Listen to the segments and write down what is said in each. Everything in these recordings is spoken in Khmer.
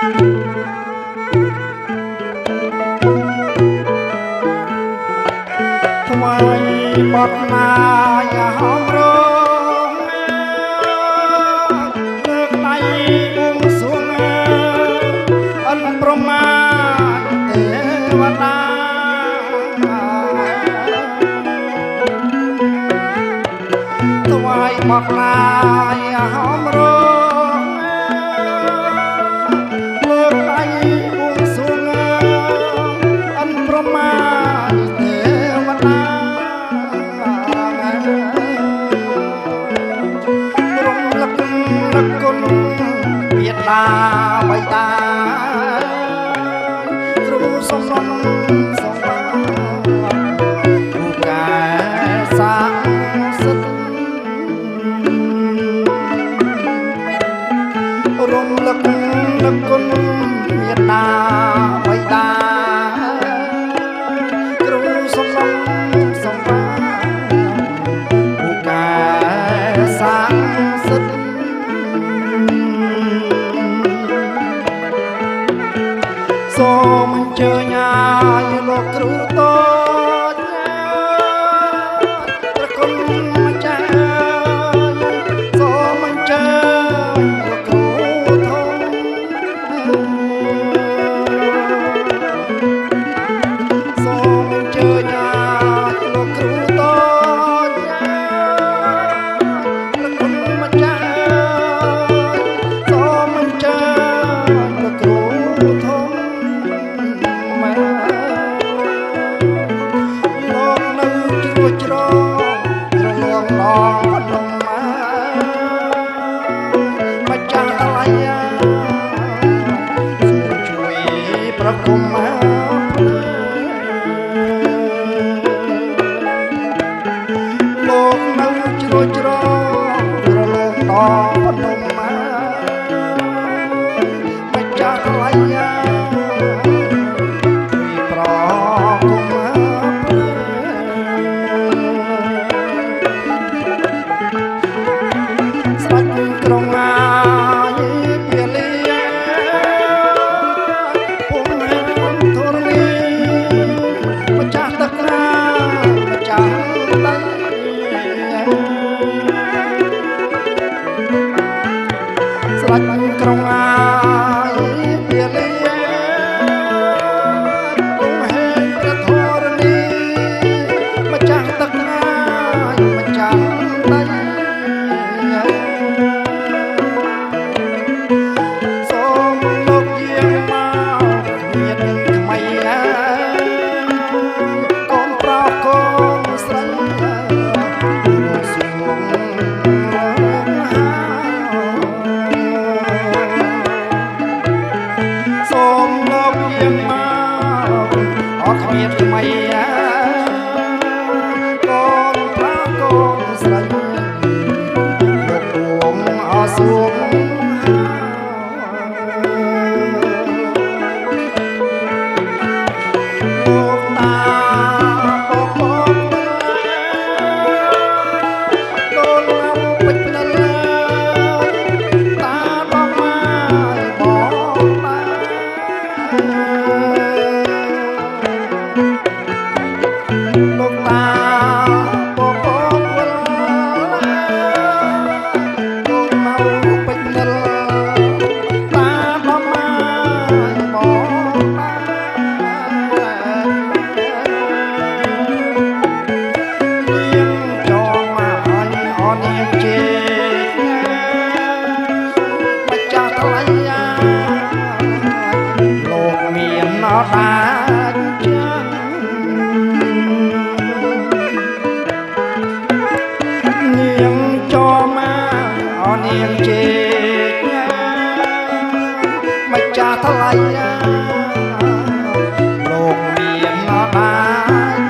ថ្វាយបទណាយាហមរងលើកដៃបួងសួងអិនប្រមាទេវតាថ្វាយបទណាយាហមរងលើកដៃបួងសួងអិនប្រមាទេវតាតាបៃតាទ្រូសំណំសំបាគូកែសាសិទ្ធរំលឹកនឹកគុណមេត្តាបៃតាទ្រូសំណំសំបាគូកែសាសិទ្ធសូមអញ្ជើញឲ្យលោកគ្រូតូចប្រគុណម្ចាស់សូមអញ្ជើញលោកគ្រូធំសូមអញ្ជើញឲ្យលោកគ្រូតូចប្រគុណម្ចាស់សូមអញ្ជើញលោកគ្រូធំច្រងរលងឡងភ្នំមកម្ចាស់ថ្លៃសូមជួយប្រគំលោកនៅជ្រោយច្រងរលងឡងភ្នំម្ចាស់ថ្លៃជួយប្រគំក្រុងអាយពាលីពុំធរលីម្ចាស់ទឹកម្ចាស់ដីស្រេចក្រុងអាយពាលីពុំហេព្រះធរលីម្ចាស់ទឹកម្ចាស់ដីគ្មានថ្មីកូនប្រាកូនស្រីលោកពួងអសួងលោកតាបបកូនណាំពេជ្រណិលតាបងមកបងតាលោកតាបបវលកូនមកពេជ្រនិលតាបំមកបងនាងចងមកឲ្យអននាងជេម្ចាស់ថ្លៃលោកមានអត់អាចនាងចមកអននាងជេម្ចាស់ថ្លៃលោកមានអត់អាច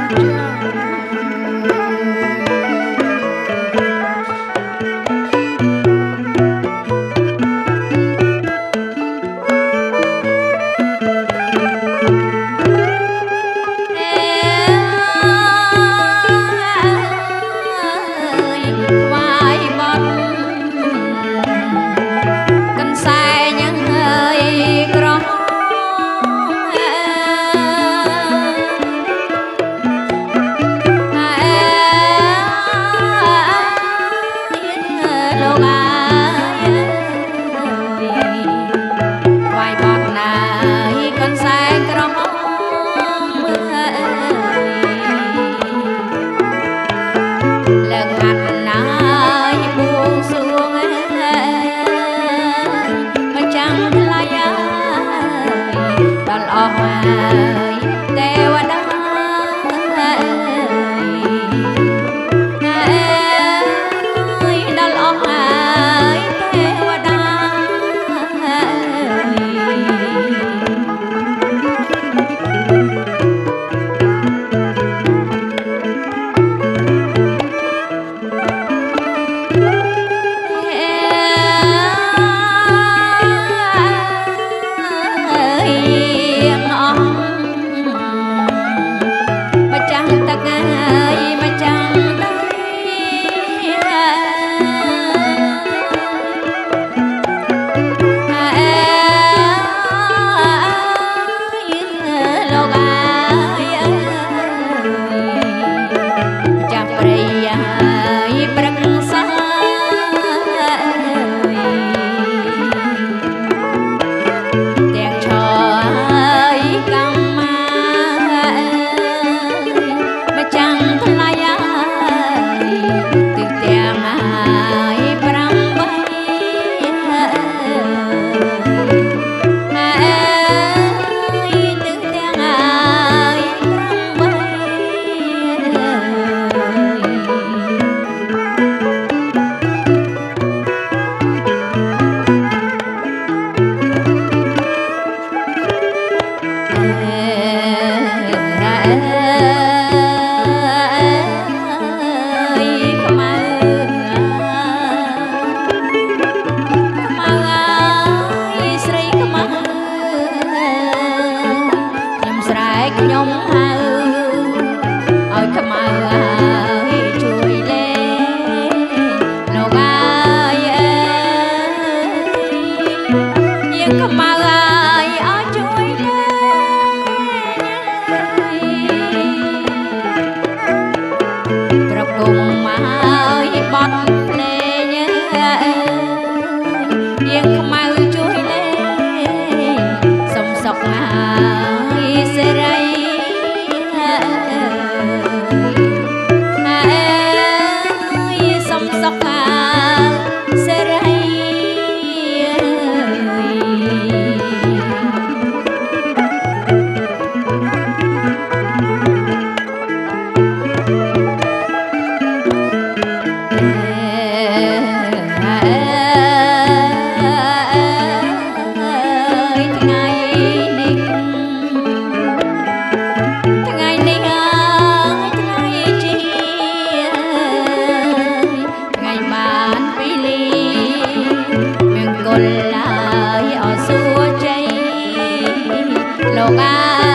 ក្រ ដល់អស់ហើយទេវតាដល់អស់ហើយទេវតា លោកអា